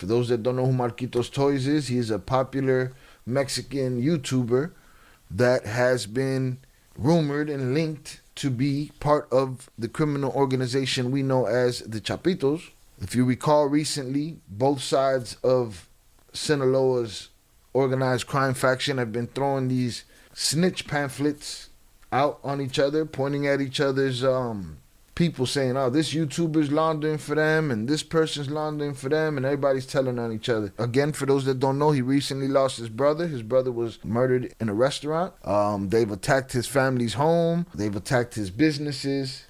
For those that don't know who Markitos Toys is, he is a popular Mexican YouTuber that has been rumored and linked to be part of the criminal organization we know as the Chapitos. If you recall recently, both sides of Sinaloa's organized crime faction have been throwing these snitch pamphlets out on each other, pointing at each other's people, saying, oh, this YouTuber's laundering for them and this person's laundering for them, and everybody's telling on each other. Again, for those that don't know, he recently lost his brother. His brother was murdered in a restaurant. They've attacked his family's home. They've attacked his businesses.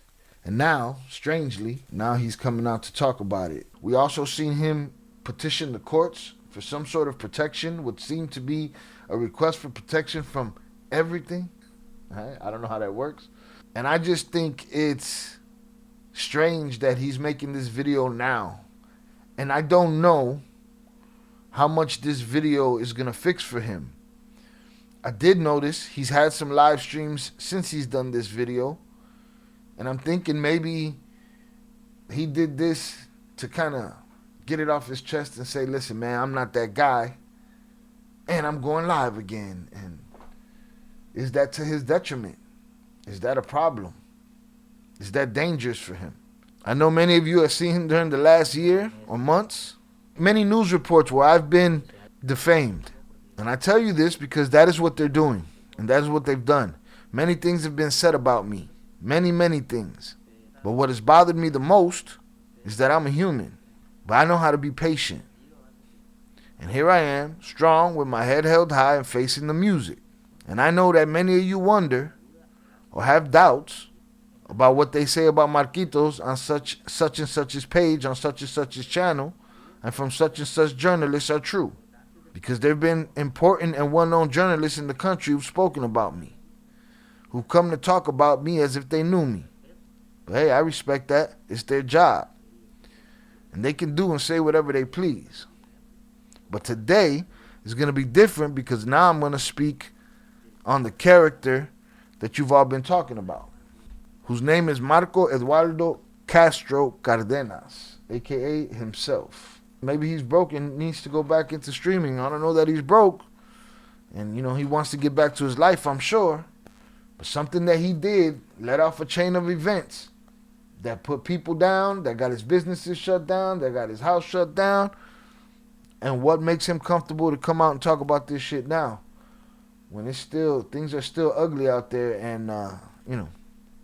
And now, strangely, now he's coming out to talk about it. We also seen him petition the courts for some sort of protection, would seem to be a request for protection from everything. I don't know how that works. And I just think it's strange that he's making this video now. And I don't know how much this video is going to fix for him. I did notice he's had some live streams since he's done this video. And I'm thinking maybe he did this to kind of get it off his chest and say, listen, man, I'm not that guy. And I'm going live again. And is that to his detriment? Is that a problem? Is that dangerous for him? I know many of you have seen him during the last year or months. Many news reports where I've been defamed. And I tell you this because that is what they're doing. And that is what they've done. Many things have been said about me. Many, many things. But what has bothered me the most is that I'm a human. But I know how to be patient. And here I am, strong, with my head held high and facing the music. And I know that many of you wonder or have doubts about what they say about Markitos on such and such's page, on such and such's channel, and from such and such journalists are true. Because there have been important and well-known journalists in the country who've spoken about me, who come to talk about me as if they knew me. But hey, I respect that. It's their job. And they can do and say whatever they please. But today is going to be different because now I'm going to speak on the character that you've all been talking about, whose name is Marco Eduardo Castro Cardenas, a.k.a. himself. Maybe he's broke and needs to go back into streaming. I don't know that he's broke. And, you know, he wants to get back to his life, I'm sure. But something that he did led off a chain of events that put people down, that got his businesses shut down, that got his house shut down. And what makes him comfortable to come out and talk about this shit now, when it's still, things are still ugly out there, and you know,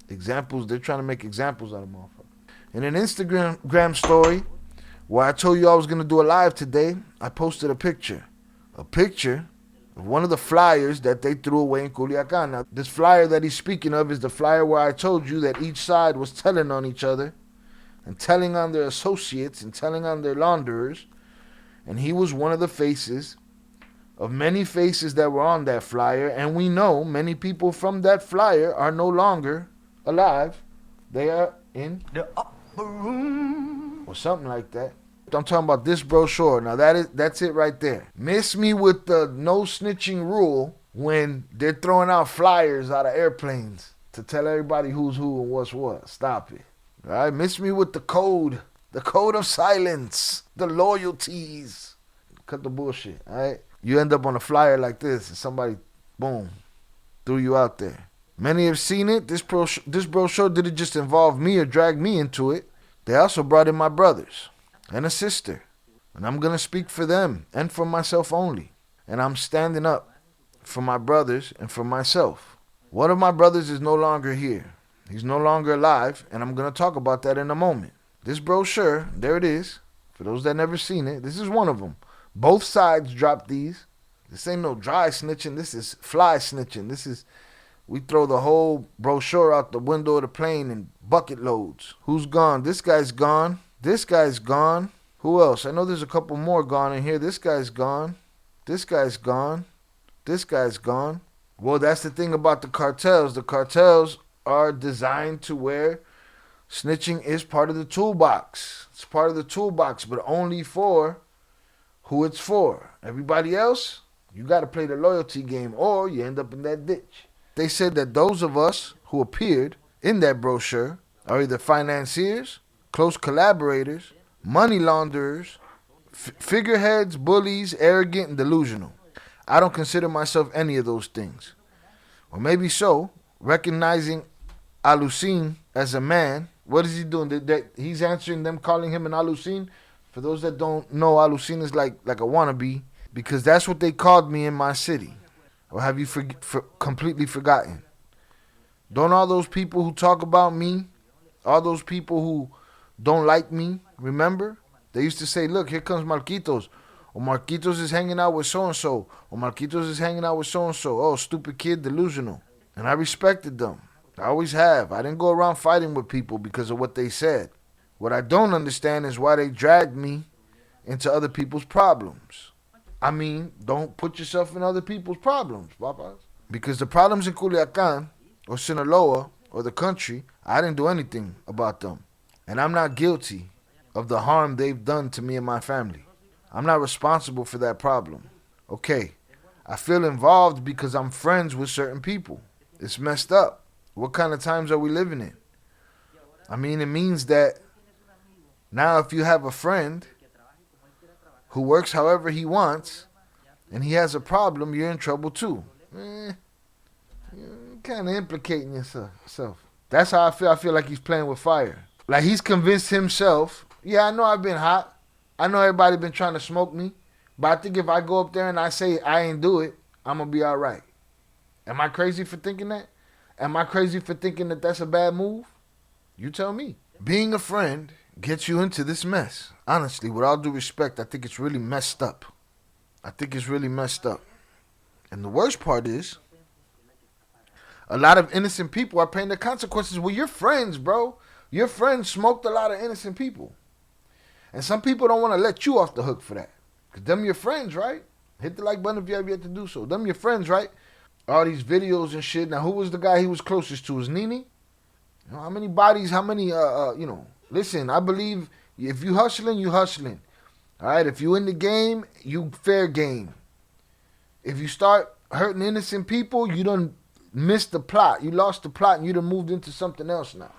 examples, they're trying to make examples out of motherfuckers. In an Instagram story where I told you I was gonna do a live today, I posted a picture of one of the flyers that they threw away in Culiacán. Now, this flyer that he's speaking of is the flyer where I told you that each side was telling on each other and telling on their associates and telling on their launderers. And he was one of the faces of many faces that were on that flyer. And we know many people from that flyer are no longer alive. They are in the upper room or something like that. I'm talking about this brochure. Now that's it right there. Miss me with the no snitching rule when they're throwing out flyers out of airplanes to tell everybody who's who and what's what. Stop it. All right? Miss me with the code of silence, the loyalties. Cut the bullshit. All right? You end up on a flyer like this and somebody, boom, threw you out there. Many have seen it. This brochure didn't just involve me or drag me into it. They also brought in my brothers and a sister. And I'm going to speak for them and for myself only. And I'm standing up for my brothers and for myself. One of my brothers is no longer here. He's no longer alive, and I'm going to talk about that in a moment. This brochure, there it is. For those that never seen it, this is one of them. Both sides dropped these. This ain't no dry snitching. This is fly snitching. This is, we throw the whole brochure out the window of the plane in bucket loads. Who's gone? This guy's gone. This guy's gone. Who else? I know there's a couple more gone in here. This guy's gone. This guy's gone. This guy's gone. Well, that's the thing about the cartels. The cartels are designed to where snitching is part of the toolbox. It's part of the toolbox, but only for who it's for. Everybody else, you got to play the loyalty game or you end up in that ditch. They said that those of us who appeared in that brochure are either financiers, close collaborators, money launderers, Figureheads, bullies, arrogant, and delusional. I don't consider myself any of those things. Or maybe so, recognizing Alucin as a man. What is he doing? He's answering them, calling him an Alucin. For those that don't know, Alucin is like a wannabe, because that's what they called me in my city. Or have you completely forgotten? Don't all those people who talk about me, all those people who don't like me, remember? They used to say, look, here comes Markitos. Or Markitos is hanging out with so-and-so. Or Markitos is hanging out with so-and-so. Oh, stupid kid, delusional. And I respected them. I always have. I didn't go around fighting with people because of what they said. What I don't understand is why they dragged me into other people's problems. I mean, don't put yourself in other people's problems, papas. Because the problems in Culiacán or Sinaloa or the country, I didn't do anything about them. And I'm not guilty of the harm they've done to me and my family. I'm not responsible for that problem. Okay, I feel involved because I'm friends with certain people. It's messed up. What kind of times are we living in? I mean, it means that now if you have a friend who works however he wants and he has a problem, you're in trouble too. You're kind of implicating yourself. That's how I feel. I feel like he's playing with fire. Like he's convinced himself, yeah, I know I've been hot. I know everybody been trying to smoke me. But I think if I go up there and I say I ain't do it, I'm going to be all right. Am I crazy for thinking that? Am I crazy for thinking that that's a bad move? You tell me. Being a friend gets you into this mess. Honestly, with all due respect, I think it's really messed up. I think it's really messed up. And the worst part is, a lot of innocent people are paying the consequences. Well, your friends, bro. Your friends smoked a lot of innocent people. And some people don't want to let you off the hook for that. Because them your friends, right? Hit the like button if you have yet to do so. Them your friends, right? All these videos and shit. Now, who was the guy he was closest to? Was Nene? You know, how many bodies, how many, listen, I believe if you hustling, you hustling. All right? If you in the game, you fair game. If you start hurting innocent people, you done missed the plot. You lost the plot and you done moved into something else now.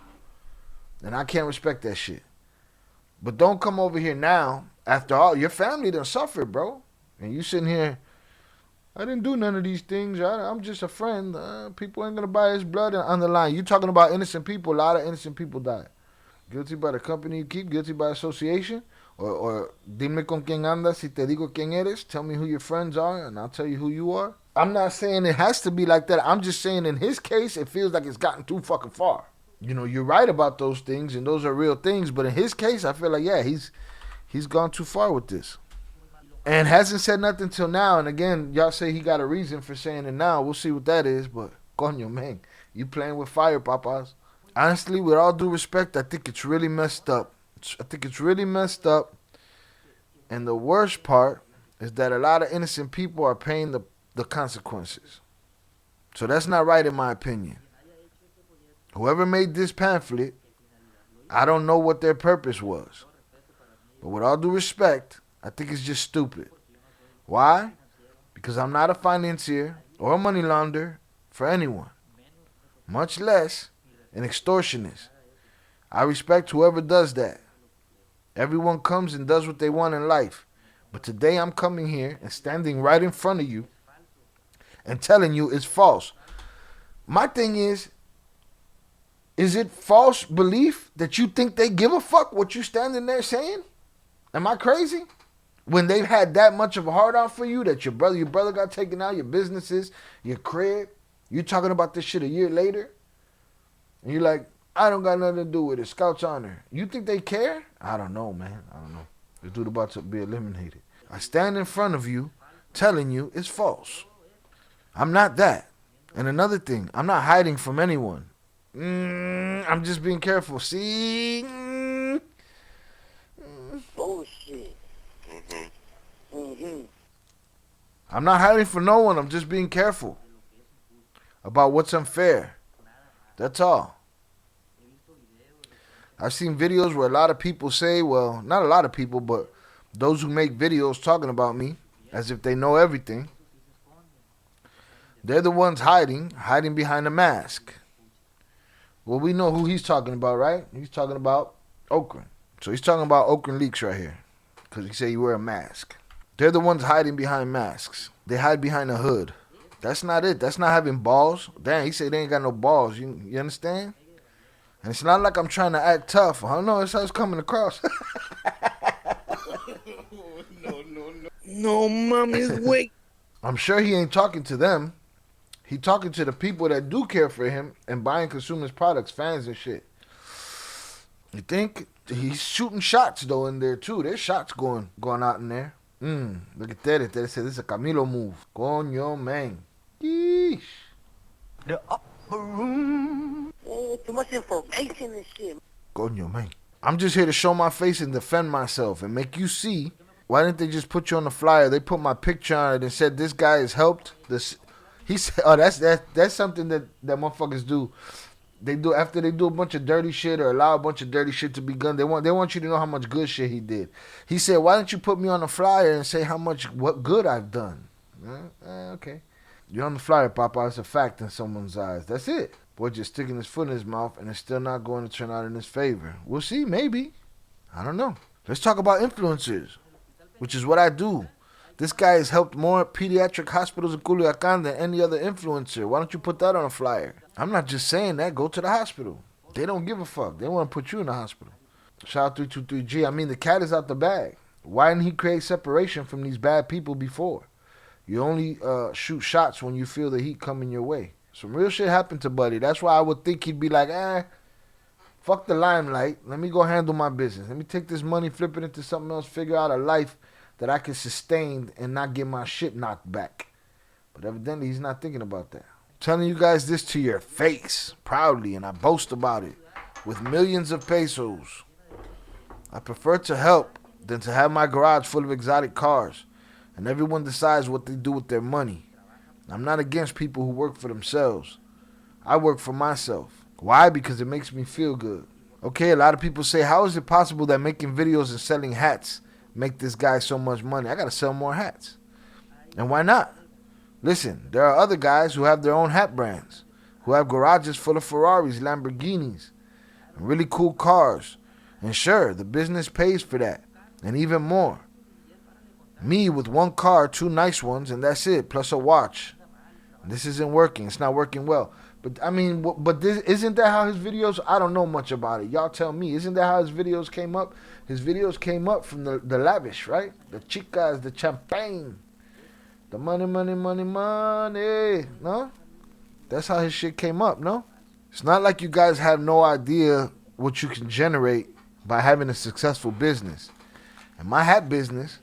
And I can't respect that shit. But don't come over here now. After all, your family done suffered, bro. And you sitting here, I didn't do none of these things. I'm just a friend. People ain't going to buy his blood on the line. You talking about innocent people. A lot of innocent people died. Guilty by the company you keep. Guilty by association. Or dime con quien andas si te digo quién eres. Tell me who your friends are and I'll tell you who you are. I'm not saying it has to be like that. I'm just saying in his case, it feels like it's gotten too fucking far. You know, you're right about those things and those are real things. But in his case, I feel like, yeah, he's gone too far with this. And hasn't said nothing till now. And again, y'all say he got a reason for saying it now. We'll see what that is. But, coño, man, you playing with fire, papas. Honestly, with all due respect, I think it's really messed up. I think it's really messed up. And the worst part is that a lot of innocent people are paying the consequences. So that's not right in my opinion. Whoever made this pamphlet, I don't know what their purpose was. But with all due respect, I think it's just stupid. Why? Because I'm not a financier or a money launderer for anyone, much less an extortionist. I respect whoever does that. Everyone comes and does what they want in life. But today I'm coming here and standing right in front of you and telling you it's false. My thing is it false belief that you think they give a fuck what you standing there saying? Am I crazy? When they've had that much of a hard on for you that your brother got taken out, your businesses, your crib, you talking about this shit a year later, and you're like, I don't got nothing to do with it. Scout's honor. You think they care? I don't know, man. I don't know. This dude about to be eliminated. I stand in front of you telling you it's false. I'm not that. And another thing, I'm not hiding from anyone. I'm just being careful. See? Bullshit. I'm not hiding from no one. I'm just being careful about what's unfair. That's all. I've seen videos where a lot of people say, well, not a lot of people, but those who make videos talking about me as if they know everything, they're the ones hiding behind a mask. Well, we know who he's talking about, right? He's talking about Okran. So he's talking about Okran leaks right here. because he said you wear a mask. They're the ones hiding behind masks. They hide behind a hood. That's not it. That's not having balls. Damn, he said they ain't got no balls. You understand? And it's not like I'm trying to act tough. I don't know. That's how it's coming across. No, mommy's wait. I'm sure he ain't talking to them. He talking to the people that do care for him and buying consumers products, fans and shit. You think? He's shooting shots though in there too. There's shots going out in there. Look at that. They said this is a Camilo move. Coño, man. Yeesh. The upper room. Too much information and shit. Coño, man. I'm just here to show my face and defend myself and make you see. Why didn't they just put you on the flyer? They put my picture on it and said this guy has helped. He said, oh, that's something that motherfuckers do. They do after they do a bunch of dirty shit or allow a bunch of dirty shit to be done. They want you to know how much good shit he did. He said, why don't you put me on the flyer and say what good I've done? Okay. You're on the flyer, Papa. It's a fact in someone's eyes. That's it. Boy just sticking his foot in his mouth and it's still not going to turn out in his favor. We'll see, maybe. I don't know. Let's talk about influencers, which is what I do. This guy has helped more pediatric hospitals in Culiacán than any other influencer. Why don't you put that on a flyer? I'm not just saying that. Go to the hospital. They don't give a fuck. They want to put you in the hospital. Shout out 323G. I mean, the cat is out the bag. Why didn't he create separation from these bad people before? You only shoot shots when you feel the heat coming your way. Some real shit happened to Buddy. That's why I would think he'd be like, fuck the limelight. Let me go handle my business. Let me take this money, flip it into something else, figure out a life that I can sustain and not get my shit knocked back. But evidently he's not thinking about that. I'm telling you guys this to your face, proudly, and I boast about it, with millions of pesos. I prefer to help than to have my garage full of exotic cars, and everyone decides what they do with their money. I'm not against people who work for themselves. I work for myself. Why? Because it makes me feel good. Okay, a lot of people say, how is it possible that making videos and selling hats make this guy so much money? I gotta sell more hats. And why not? Listen, there are other guys who have their own hat brands, who have garages full of Ferraris, Lamborghinis, and really cool cars. And sure, the business pays for that, and even more. Me with one car, 2 nice ones, and that's it, plus a watch. This isn't working. It's not working well. But I mean, isn't that how his videos? I don't know much about it. Y'all tell me. Isn't that how his videos came up? His videos came up from the lavish, right? The chicas, the champagne, the money, money, money, money. No, that's how his shit came up. No, it's not like you guys have no idea what you can generate by having a successful business. And my hat business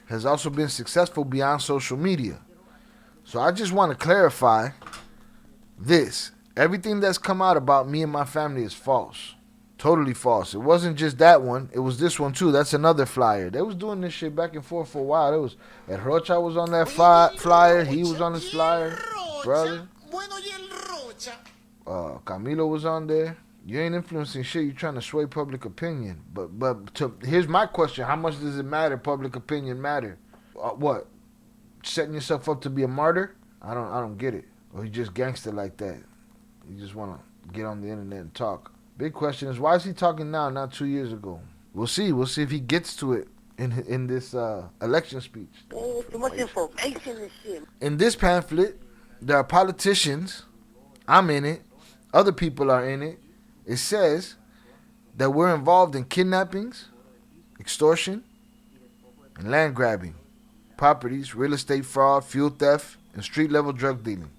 has also been successful beyond social media. So I just want to clarify this. Everything that's come out about me and my family is false. Totally false. It wasn't just that one. It was this one too. That's another flyer. They was doing this shit back and forth for a while. It was at Rocha was on that flyer. He was on this flyer. Brother. Camilo was on there. You ain't influencing shit. You trying to sway public opinion. But here's my question. How much does it matter? Public opinion matter? What? Setting yourself up to be a martyr? I don't get it. Or you just gangster like that? You just want to get on the internet and talk. Big question is, why is he talking now, not 2 years ago? We'll see. We'll see if he gets to it in this election speech. Too much information and shit. In this pamphlet, there are politicians. I'm in it. Other people are in it. It says that we're involved in kidnappings, extortion, and land grabbing, properties, real estate fraud, fuel theft, and street-level drug dealing.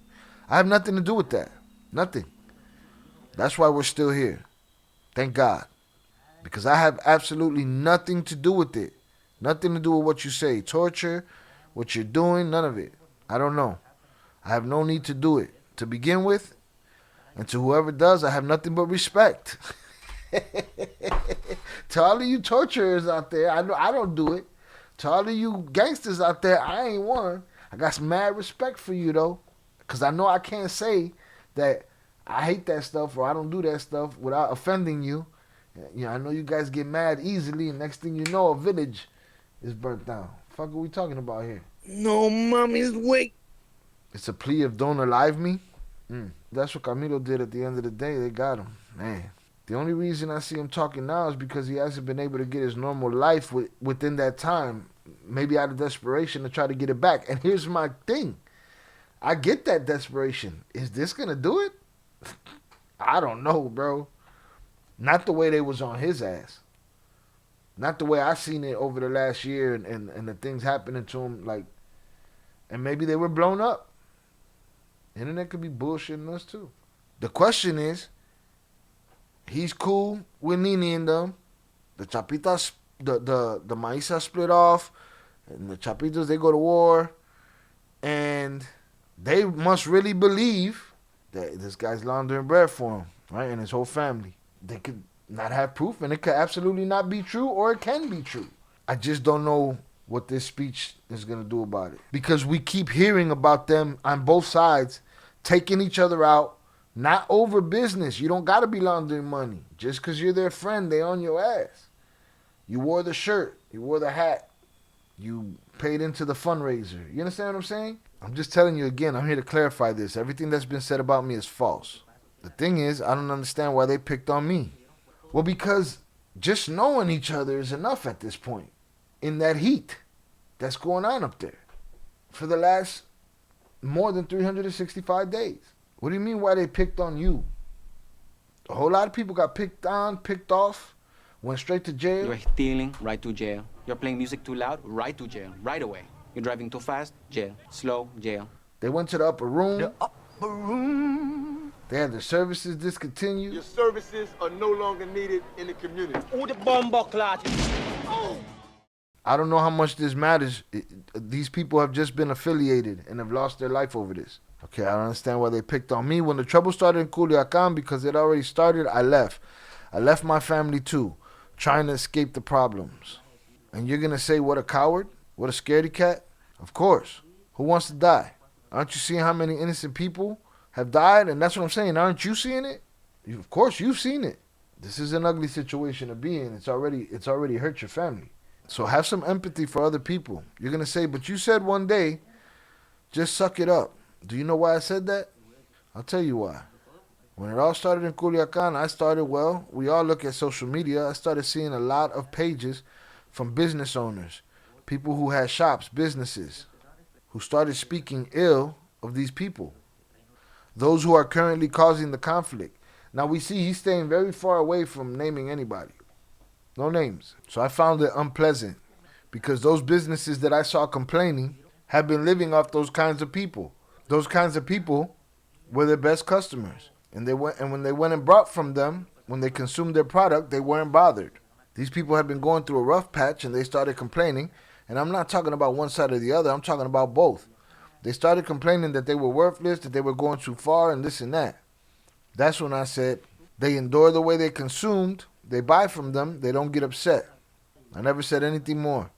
I have nothing to do with that. Nothing. That's why we're still here. Thank God. Because I have absolutely nothing to do with it. Nothing to do with what you say. Torture, what you're doing, none of it. I don't know. I have no need to do it. To begin with, and to whoever does, I have nothing but respect. To all of you torturers out there, I don't do it. To all of you gangsters out there, I ain't one. I got some mad respect for you, though. Because I know I can't say that I hate that stuff or I don't do that stuff without offending you. You know, I know you guys get mad easily, and next thing you know, a village is burnt down. Fuck are we talking about here? No, mommy's wait. It's a plea of don't alive me? That's what Camilo did at the end of the day. They got him. Man. The only reason I see him talking now is because he hasn't been able to get his normal life within that time. Maybe out of desperation to try to get it back. And here's my thing. I get that desperation. Is this going to do it? I don't know, bro. Not the way they was on his ass. Not the way I seen it over the last year and the things happening to him. Like, and maybe they were blown up. Internet could be bullshitting us too. The question is, he's cool with Nini and them. The Chapitas, the Maísa split off. And the Chapitos, they go to war. And they must really believe that this guy's laundering bread for him, right? And his whole family. They could not have proof, and it could absolutely not be true, or it can be true. I just don't know what this speech is going to do about it. Because we keep hearing about them on both sides taking each other out, not over business. You don't got to be laundering money. Just because you're their friend, they on your ass. You wore the shirt. You wore the hat. You paid into the fundraiser. You understand what I'm saying? I'm just telling you again, I'm here to clarify this. Everything that's been said about me is false. The thing is, I don't understand why they picked on me. Well, because just knowing each other is enough at this point. In that heat that's going on up there. For the last more than 365 days. What do you mean why they picked on you? A whole lot of people got picked on, picked off, went straight to jail. You're stealing, right to jail. You're playing music too loud, right to jail, right away. You're driving too fast, jail. Slow, jail. They went to the upper room. The upper room. They had their services discontinued. Your services are no longer needed in the community. Who the bomber clot? I don't know how much this matters. These people have just been affiliated and have lost their life over this. Okay, I don't understand why they picked on me. When the trouble started in Culiacán, because it already started, I left. I left my family too, trying to escape the problems. And you're going to say, what a coward? What a scaredy cat? Of course. Who wants to die? Aren't you seeing how many innocent people have died? And that's what I'm saying. Aren't you seeing it? Of course, you've seen it. This is an ugly situation to be in. It's already hurt your family. So have some empathy for other people. You're going to say, but you said one day, just suck it up. Do you know why I said that? I'll tell you why. When it all started in Culiacán, we all look at social media. I started seeing a lot of pages from business owners, people who had shops, businesses, who started speaking ill of these people. Those who are currently causing the conflict. Now we see he's staying very far away from naming anybody. No names. So I found it unpleasant because those businesses that I saw complaining have been living off those kinds of people. Those kinds of people were their best customers. And when they went and bought from them, when they consumed their product, they weren't bothered. These people had been going through a rough patch and they started complaining. And I'm not talking about one side or the other. I'm talking about both. They started complaining that they were worthless, that they were going too far, and this and that. That's when I said, they endure the way they consumed. They buy from them. They don't get upset. I never said anything more.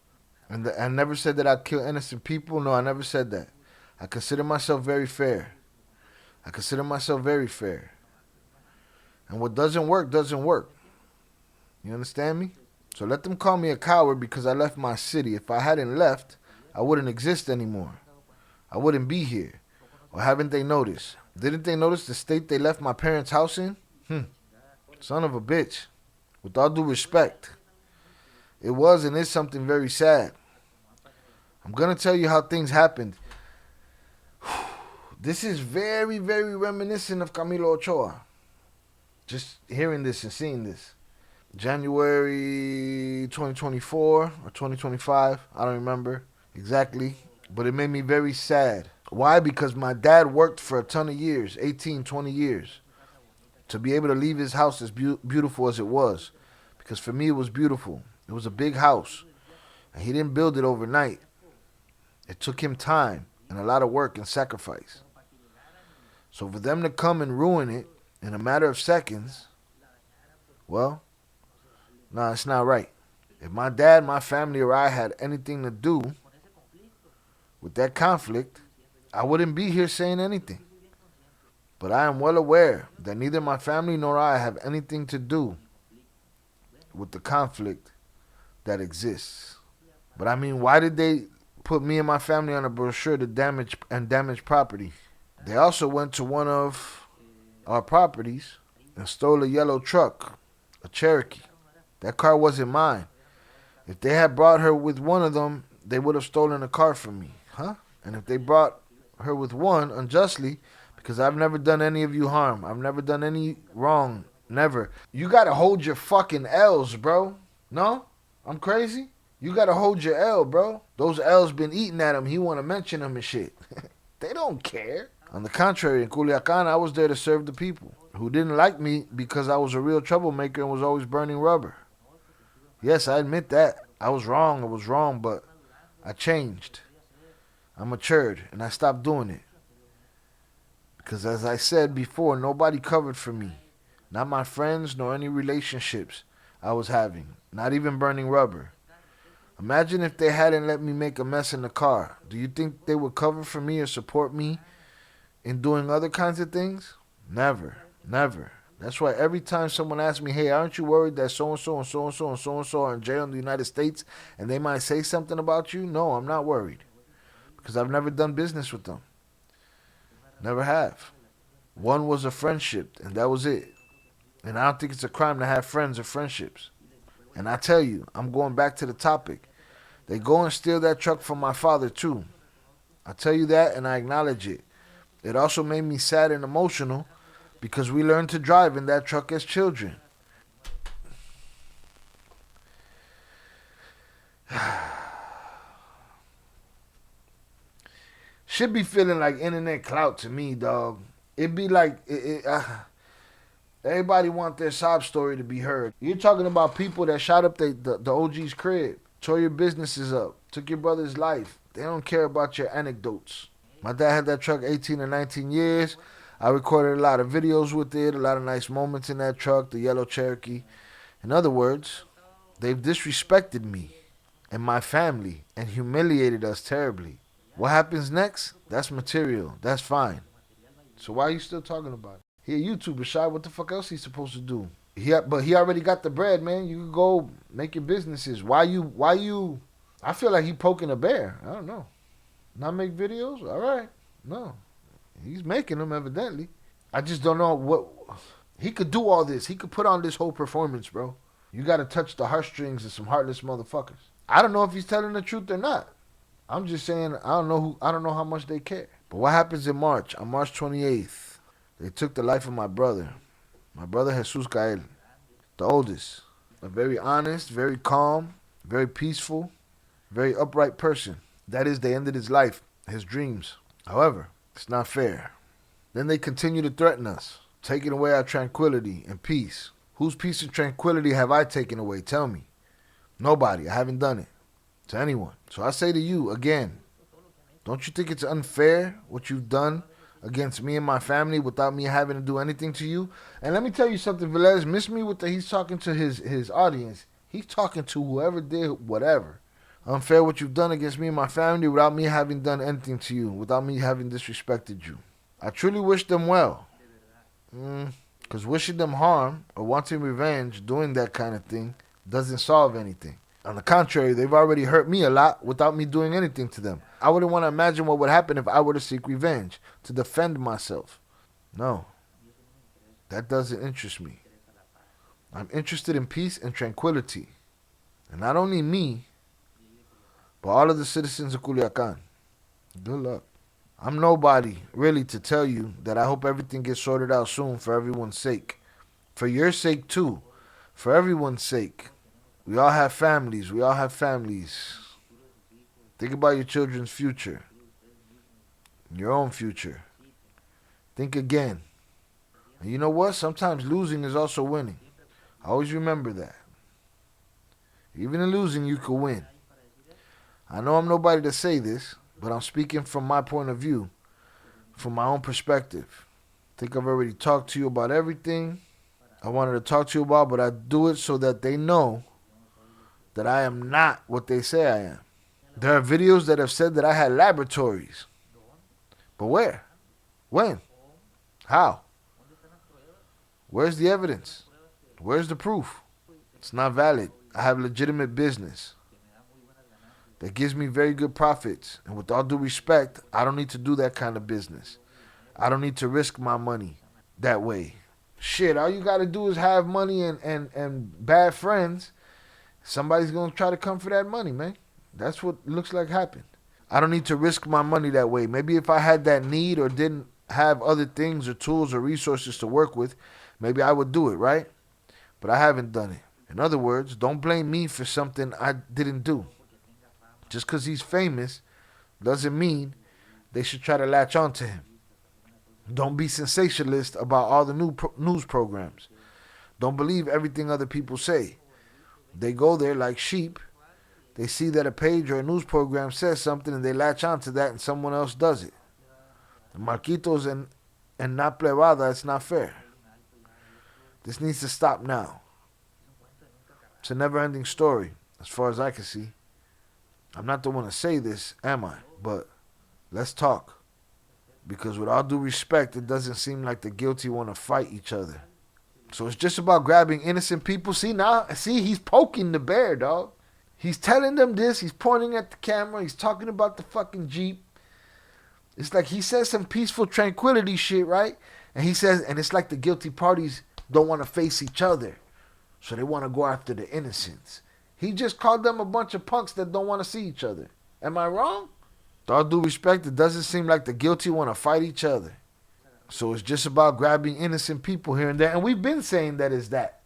And I never said that I'd kill innocent people. No, I never said that. I consider myself very fair. And what doesn't work, doesn't work. You understand me? So let them call me a coward because I left my city. If I hadn't left, I wouldn't exist anymore. I wouldn't be here. Or haven't they noticed? Didn't they notice the state they left my parents' house in? Son of a bitch. With all due respect. It was and is something very sad. I'm going to tell you how things happened. This is very, very reminiscent of Camilo Ochoa. Just hearing this and seeing this. January 2024 or 2025. I don't remember exactly. But it made me very sad. Why? Because my dad worked for a ton of years, 18, 20 years, to be able to leave his house as beautiful as it was. Because for me, it was beautiful. It was a big house. And he didn't build it overnight. It took him time and a lot of work and sacrifice. So for them to come and ruin it in a matter of seconds, well, no, it's not right. If my dad, my family, or I had anything to do with that conflict, I wouldn't be here saying anything. But I am well aware that neither my family nor I have anything to do with the conflict that exists. But I mean, why did they put me and my family on a brochure to damage property? They also went to one of our properties and stole a yellow truck a Cherokee. That car wasn't mine. If they had brought her with one of them, they would have stolen a car from me. Huh? And if they brought her with one unjustly, because I've never done any of you harm. I've never done any wrong. Never. You gotta hold your fucking L's, bro. No? I'm crazy? You gotta hold your L, bro. Those L's been eating at him. He wanna mention them and shit. They don't care. On the contrary, in Culiacán, I was there to serve the people who didn't like me because I was a real troublemaker and was always burning rubber. Yes, I admit that. I was wrong, but I changed. I matured, and I stopped doing it. Because as I said before, nobody covered for me. Not my friends, nor any relationships I was having. Not even burning rubber. Imagine if they hadn't let me make a mess in the car. Do you think they would cover for me or support me in doing other kinds of things? Never. Never. That's why every time someone asks me, hey, aren't you worried that so-and-so and so-and-so and so-and-so are in jail in the United States and they might say something about you? No, I'm not worried. Because I've never done business with them. Never have. One was a friendship, and that was it. And I don't think it's a crime to have friends or friendships. And I tell you, I'm going back to the topic. They go and steal that truck from my father, too. I tell you that, and I acknowledge it. It also made me sad and emotional because we learned to drive in that truck as children. Should be feeling like internet clout to me, dog. It be like everybody want their sob story to be heard. You're talking about people that shot up the OG's crib, tore your businesses up, took your brother's life. They don't care about your anecdotes. My dad had that truck 18 or 19 years. I recorded a lot of videos with it, a lot of nice moments in that truck, the yellow Cherokee. In other words, they've disrespected me and my family and humiliated us terribly. What happens next? That's material. That's fine. So why are you still talking about it? He a YouTuber, Shy. What the fuck else he supposed to do? But he already got the bread, man. You can go make your businesses. Why you? I feel like he poking a bear. I don't know. Not make videos? All right. No. He's making them, evidently. I just don't know what... He could do all this. He could put on this whole performance, bro. You got to touch the heartstrings of some heartless motherfuckers. I don't know if he's telling the truth or not. I'm just saying, I don't know how much they care. But what happens in March? On March 28th, they took the life of my brother. My brother Jesus Gael, the oldest. A very honest, very calm, very peaceful, very upright person. That is, they ended his life, his dreams. However, it's not fair. Then they continue to threaten us, taking away our tranquility and peace. Whose peace and tranquility have I taken away? Tell me. Nobody. I haven't done it to anyone. So I say to you again, don't you think it's unfair what you've done against me and my family without me having to do anything to you? And let me tell you something, Velez, miss me with he's talking to his audience. He's talking to whoever did whatever. Unfair what you've done against me and my family without me having done anything to you, without me having disrespected you. I truly wish them well. Because wishing them harm or wanting revenge, doing that kind of thing, doesn't solve anything. On the contrary, they've already hurt me a lot without me doing anything to them. I wouldn't want to imagine what would happen if I were to seek revenge, to defend myself. No, that doesn't interest me. I'm interested in peace and tranquility. And not only me, but all of the citizens of Culiacán. Good luck. I'm nobody, really, to tell you that I hope everything gets sorted out soon for everyone's sake. For your sake, too. For everyone's sake. We all have families. We all have families. Think about your children's future. Your own future. Think again. And you know what? Sometimes losing is also winning. Always remember that. Even in losing, you can win. I know I'm nobody to say this, but I'm speaking from my point of view, from my own perspective. I think I've already talked to you about everything I wanted to talk to you about, but I do it so that they know that I am not what they say I am. There are videos that have said that I had laboratories. But where? When? How? Where's the evidence? Where's the proof? It's not valid. I have legitimate business that gives me very good profits. And with all due respect, I don't need to do that kind of business. I don't need to risk my money that way. Shit, all you gotta do is have money and bad friends. Somebody's gonna try to come for that money, man. That's what looks like happened. I don't need to risk my money that way. Maybe if I had that need or didn't have other things or tools or resources to work with, maybe I would do it, right? But I haven't done it. In other words, don't blame me for something I didn't do. Just because he's famous doesn't mean they should try to latch on to him. Don't be sensationalist about all the news programs. Don't believe everything other people say. They go there like sheep. They see that a page or a news program says something and they latch on to that and someone else does it. Markitos and not plebada, it's not fair. This needs to stop now. It's a never-ending story, as far as I can see. I'm not the one to say this, am I? But let's talk. Because with all due respect, it doesn't seem like the guilty want to fight each other. So it's just about grabbing innocent people. See, he's poking the bear, dog. He's telling them this. He's pointing at the camera. He's talking about the fucking Jeep. It's like he says some peaceful tranquility shit, right? And he says, and it's like the guilty parties don't want to face each other. So they want to go after the innocents. He just called them a bunch of punks that don't want to see each other. Am I wrong? With all due respect, it doesn't seem like the guilty want to fight each other. So it's just about grabbing innocent people here and there. And we've been saying that is that.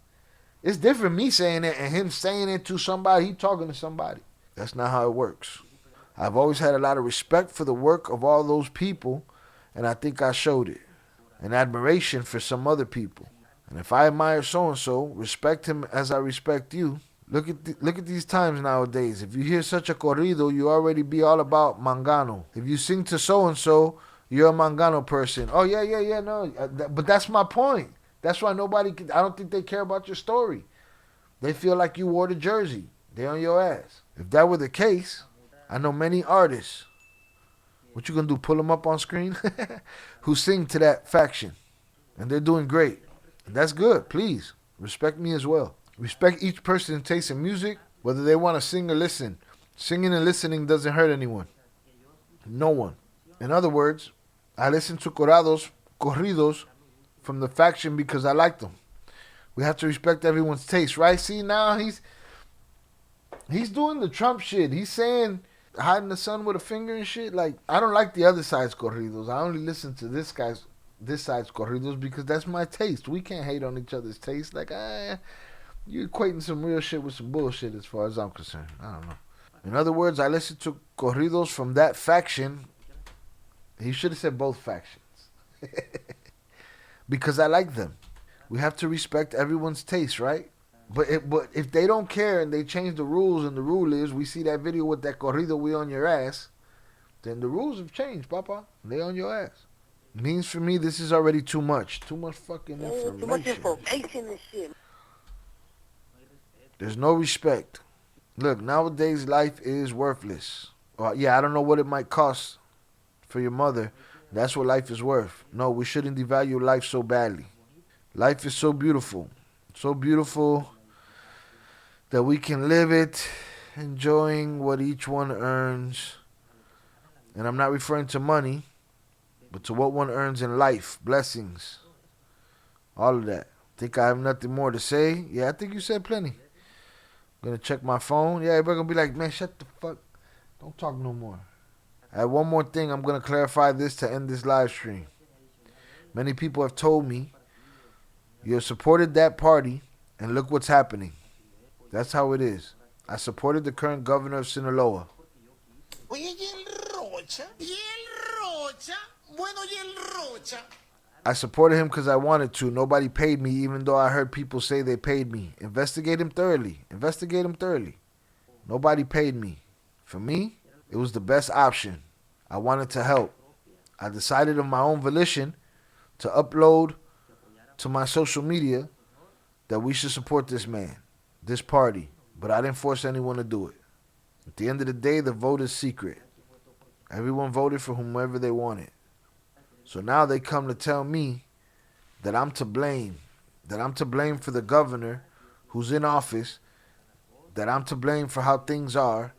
It's different me saying it and him saying it to somebody. He talking to somebody. That's not how it works. I've always had a lot of respect for the work of all those people, and I think I showed it. And admiration for some other people. And if I admire so-and-so, respect him as I respect you. Look at these times nowadays. If you hear such a corrido, you already be all about mangano. If you sing to so-and-so, you're a mangano person. Oh, yeah, no. But that's my point. That's why I don't think they care about your story. They feel like you wore the jersey. They on your ass. If that were the case, I know many artists. What you gonna do, pull them up on screen? Who sing to that faction. And they're doing great. And that's good, please. Respect me as well. Respect each person's taste in music, whether they want to sing or listen. Singing and listening doesn't hurt anyone. No one. In other words, I listen to corridos from the faction because I like them. We have to respect everyone's taste, right? See, now he's doing the Trump shit. He's saying hiding the sun with a finger and shit. Like, I don't like the other side's corridos. I only listen to this side's corridos because that's my taste. We can't hate on each other's taste. Like, you're equating some real shit with some bullshit as far as I'm concerned. I don't know. In other words, I listen to corridos from that faction. He should have said both factions. Because I like them. We have to respect everyone's taste, right? But if they don't care and they change the rules and the rule is we see that video with that corrido, we on your ass, then the rules have changed, papa. They on your ass. Means for me, this is already too much. Too much fucking information. Too much information and shit. There's no respect. Look, nowadays life is worthless. Yeah, I don't know what it might cost for your mother. That's what life is worth. No, we shouldn't devalue life so badly. Life is so beautiful. So beautiful that we can live it, enjoying what each one earns. And I'm not referring to money, but to what one earns in life, blessings, all of that. Think I have nothing more to say? Yeah, I think you said plenty. I'm going to check my phone. Yeah, everybody going to be like, man, shut the fuck. Don't talk no more. I have one more thing. I'm going to clarify this to end this live stream. Many people have told me, you have supported that party, and look what's happening. That's how it is. I supported the current governor of Sinaloa. I supported him because I wanted to. Nobody paid me, even though I heard people say they paid me. Investigate him thoroughly. Investigate him thoroughly. Nobody paid me. For me, it was the best option. I wanted to help. I decided of my own volition to upload to my social media that we should support this man, this party. But I didn't force anyone to do it. At the end of the day, the vote is secret. Everyone voted for whomever they wanted. So now they come to tell me that I'm to blame. That I'm to blame for the governor who's in office. That I'm to blame for how things are.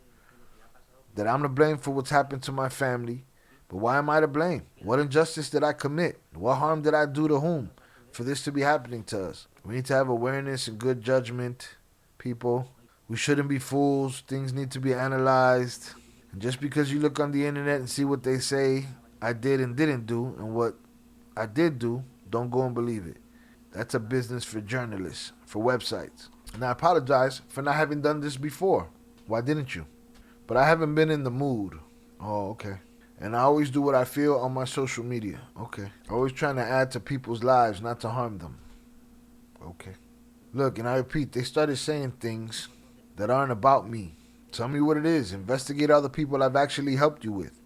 That I'm to blame for what's happened to my family. But why am I to blame? What injustice did I commit? What harm did I do to whom? for this to be happening to us. We need to have awareness and good judgment, people. We shouldn't be fools. Things need to be analyzed. And just because you look on the internet and see what they say I did and didn't do, and what I did do, don't go and believe it. That's a business for journalists, for websites. And I apologize for not having done this before. Why didn't you? But I haven't been in the mood. Oh, okay. And I always do what I feel on my social media. Okay. Always trying to add to people's lives, not to harm them. Okay. Look, and I repeat, they started saying things that aren't about me. Tell me what it is. Investigate other people I've actually helped you with.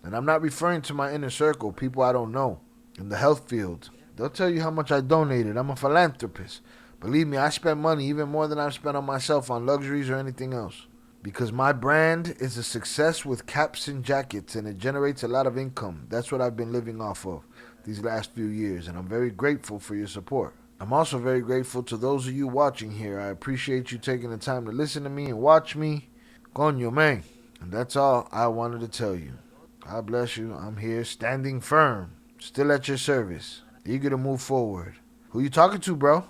And I'm not referring to my inner circle, people I don't know. In the health field, they'll tell you how much I donated. I'm a philanthropist. Believe me, I spend money even more than I've spent on myself on luxuries or anything else. Because my brand is a success with caps and jackets, and it generates a lot of income. That's what I've been living off of these last few years, and I'm very grateful for your support. I'm also very grateful to those of you watching here. I appreciate you taking the time to listen to me and watch me. Coño, man. And that's all I wanted to tell you. God bless you. I'm here standing firm, still at your service, eager to move forward. Who you talking to, bro?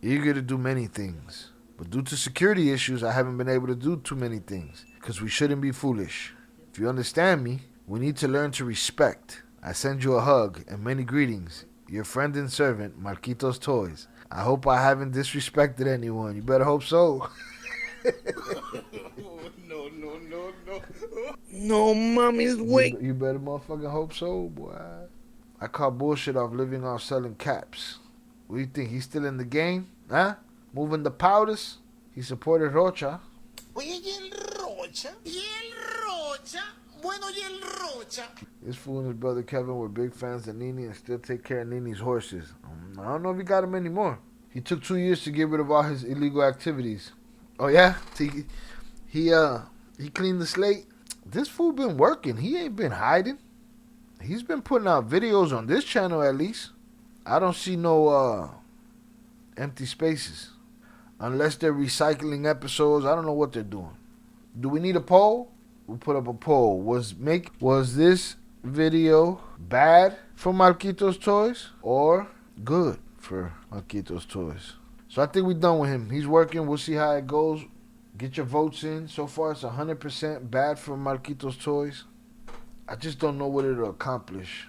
Eager to do many things. But due to security issues, I haven't been able to do too many things. Because we shouldn't be foolish. If you understand me, we need to learn to respect. I send you a hug and many greetings. Your friend and servant, Markitos Toys. I hope I haven't disrespected anyone. You better hope so. No, mommy's wake. You better motherfucking hope so, boy. I call bullshit off living off selling caps. What do you think? He's still in the game? Huh? Moving the powders? He supported Rocha. Oye, ¿y el Rocha? ¿Y el Rocha? Bueno, ¿y el Rocha? This fool and his brother Kevin were big fans of Nene and still take care of Nene's horses. I don't know if he got him anymore. He took 2 years to get rid of all his illegal activities. Oh yeah? He cleaned the slate. This fool been working. He ain't been hiding. He's been putting out videos on this channel at least. I don't see no empty spaces. Unless they're recycling episodes, I don't know what they're doing. Do we need a poll? We'll put up a poll. Was this video bad for Markitos Toys or good for Markitos Toys? So I think we're done with him. He's working. We'll see how it goes. Get your votes in. So far, it's 100% bad for Markitos Toys. I just don't know what it'll accomplish.